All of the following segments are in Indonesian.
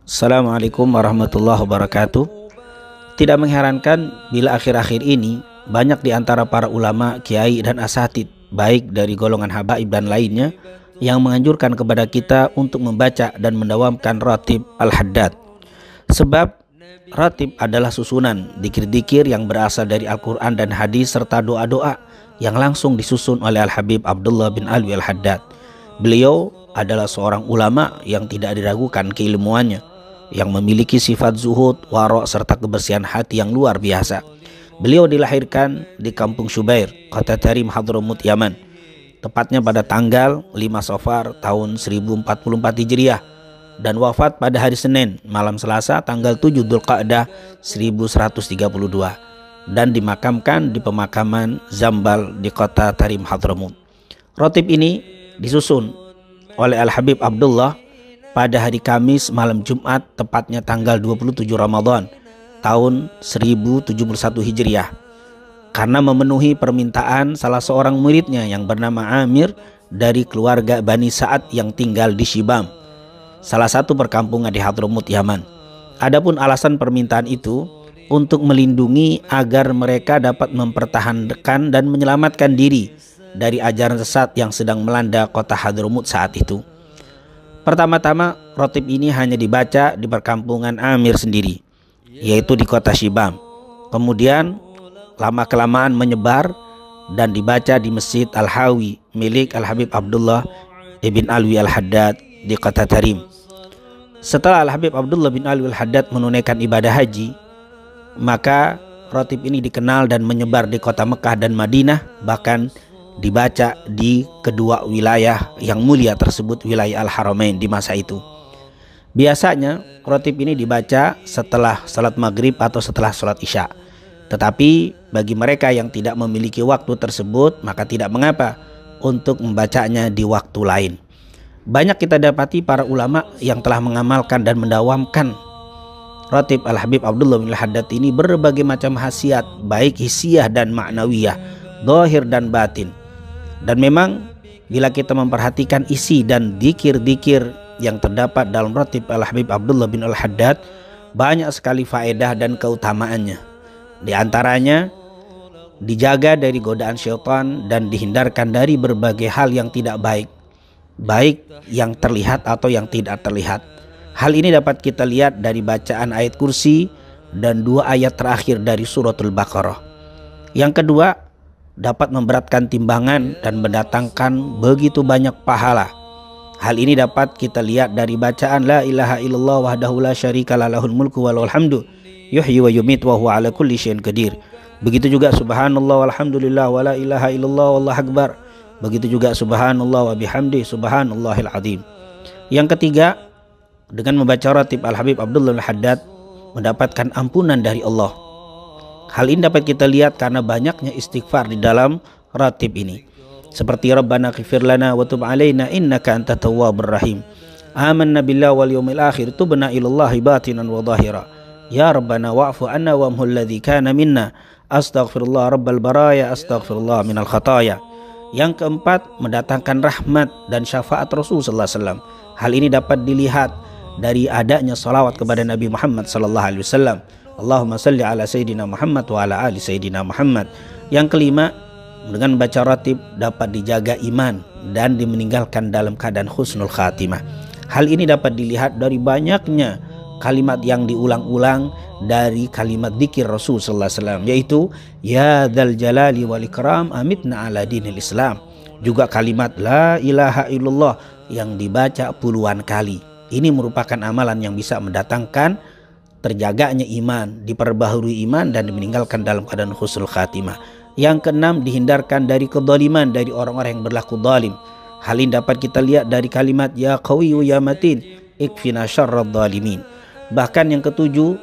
Assalamualaikum warahmatullahi wabarakatuh. Tidak mengherankan bila akhir-akhir ini banyak di antara para ulama, kiai dan asatid, baik dari golongan habaib dan lainnya, yang menganjurkan kepada kita untuk membaca dan mendawamkan ratib al-haddad. Sebab ratib adalah susunan dzikir-dzikir yang berasal dari Al-Quran dan hadis serta doa-doa yang langsung disusun oleh Al-Habib Abdullah bin Alwi al-Haddad. Beliau adalah seorang ulama yang tidak diragukan keilmuannya, yang memiliki sifat zuhud, warok serta kebersihan hati yang luar biasa. Beliau dilahirkan di kampung Syubair, kota Tarim, Hadramut, Yaman, tepatnya pada tanggal 5 Safar tahun 1044 Hijriah, dan wafat pada hari Senin malam Selasa tanggal 7 Dzulqa'dah 1132, dan dimakamkan di pemakaman Zambal di kota Tarim, Hadramut. Ratib ini disusun oleh Al-Habib Abdullah pada hari Kamis malam Jumat, tepatnya tanggal 27 Ramadan tahun 1071 Hijriah, karena memenuhi permintaan salah seorang muridnya yang bernama Amir dari keluarga Bani Sa'ad yang tinggal di Shibam, salah satu perkampungan di Hadramut, Yaman. Adapun alasan permintaan itu untuk melindungi agar mereka dapat mempertahankan dan menyelamatkan diri dari ajaran sesat yang sedang melanda kota Hadramut saat itu. Pertama-tama, ratib ini hanya dibaca di perkampungan Amir sendiri, yaitu di kota Shibam. Kemudian lama-kelamaan menyebar dan dibaca di Masjid Al-Hawi milik Al-Habib Abdullah ibn Alwi al-Haddad di kota Tarim. Setelah Al-Habib Abdullah bin Alwi al-Haddad menunaikan ibadah haji, maka ratib ini dikenal dan menyebar di kota Mekah dan Madinah, bahkan dibaca di kedua wilayah yang mulia tersebut, wilayah Al-Haramain di masa itu. Biasanya ratib ini dibaca setelah salat maghrib atau setelah salat isya. Tetapi bagi mereka yang tidak memiliki waktu tersebut, maka tidak mengapa untuk membacanya di waktu lain. Banyak kita dapati para ulama yang telah mengamalkan dan mendawamkan ratib Al-Habib Abdullah bin Al-Haddad ini berbagai macam khasiat, baik hissiyah dan ma'nawiyah, zahir dan batin. Dan memang bila kita memperhatikan isi dan dzikir-dzikir yang terdapat dalam ratib Al-Habib Abdullah bin Al-Haddad, banyak sekali faedah dan keutamaannya. Di antaranya dijaga dari godaan syaitan dan dihindarkan dari berbagai hal yang tidak baik, baik yang terlihat atau yang tidak terlihat. Hal ini dapat kita lihat dari bacaan ayat kursi dan 2 ayat terakhir dari suratul Baqarah. Yang kedua, dapat memberatkan timbangan dan mendatangkan begitu banyak pahala. Hal ini dapat kita lihat dari bacaan la ilaha illallah wahdahu la syarika lahul mulku wa lahul hamdu yuhyi wa yumiit wa huwa ala kulli syai'in qadir. Begitu juga subhanallah walhamdulillah wa la ilaha illallah wallahu akbar. Begitu juga subhanallah wa bihamdi subhanallahil azim. Yang ketiga, dengan membaca ratib Al-Habib Abdullah al-Haddad mendapatkan ampunan dari Allah. Hal ini dapat kita lihat karena banyaknya istighfar di dalam ratib ini. Seperti Rabbana ighfir lana wa tub alaina innaka antat tawwabur rahim. Amanna billahi wal yawmil akhir tubna ilallahi batinan wa zahira. Ya Rabbana wa'fu anna wa amhul ladzi kana minna. Astaghfirullah rabbal baraya astaghfirullah minal khataya. Yang keempat, mendatangkan rahmat dan syafaat Rasul sallallahu alaihi wasallam. Hal ini dapat dilihat dari adanya salawat kepada Nabi Muhammad sallallahu alaihi wasallam. Allahumma salli ala Sayyidina Muhammad wa ala ali Sayyidina Muhammad. Yang kelima, dengan baca ratib dapat dijaga iman dan dimeninggalkan dalam keadaan husnul khatimah. Hal ini dapat dilihat dari banyaknya kalimat yang diulang-ulang dari kalimat dzikir Rasul sallallahu alaihi wasallam, yaitu ya dzal jalali wal ikram amitna ala dinil Islam. Juga kalimat la ilaha illallah yang dibaca puluhan kali. Ini merupakan amalan yang bisa mendatangkan terjaganya iman, diperbaharui iman dan meninggalkan dalam keadaan husnul khatimah. Yang keenam, dihindarkan dari kezaliman dari orang-orang yang berlaku zalim. Hal ini dapat kita lihat dari kalimat ya qawiyyu ya matin ikfina syarradz zalimin. Bahkan yang ketujuh,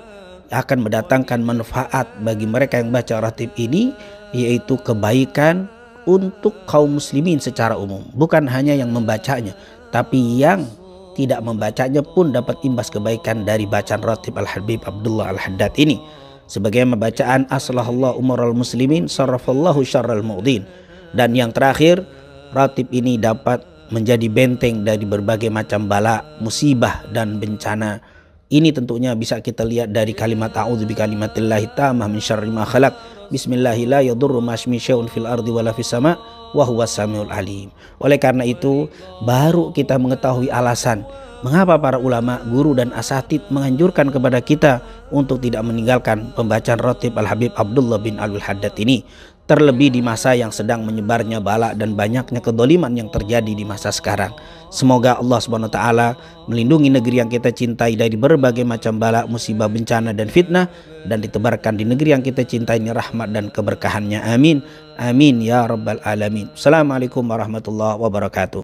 akan mendatangkan manfaat bagi mereka yang baca ratib ini, yaitu kebaikan untuk kaum muslimin secara umum. Bukan hanya yang membacanya, tapi yang tidak membacanya pun dapat imbas kebaikan dari bacaan ratib Al-Habib Abdullah al-Haddad ini. Sebagai bacaan aslahallahu umural muslimin sarrafallahu syarral mu'din. Dan yang terakhir, ratib ini dapat menjadi benteng dari berbagai macam bala, musibah dan bencana Ini tentunya bisa kita lihat dari kalimat a'udzu bikalimatillahi tammah min syarri ma khalaq. Bismillahi la yadurru ma'asmi syai'un fil ardi wala fis sama wa huwas samiul alim. Oleh karena itu baru kita mengetahui alasan mengapa para ulama, guru dan asatid menganjurkan kepada kita untuk tidak meninggalkan pembacaan rotib Al-Habib Abdullah bin Alwi Haddad ini. Terlebih di masa yang sedang menyebarnya bala dan banyaknya kedoliman yang terjadi di masa sekarang. Semoga Allah Subhanahu wa taala melindungi negeri yang kita cintai dari berbagai macam bala, musibah, bencana dan fitnah, dan ditebarkan di negeri yang kita cintai ini rahmat dan keberkahannya. Amin. Amin ya rabbal alamin. Assalamualaikum warahmatullahi wabarakatuh.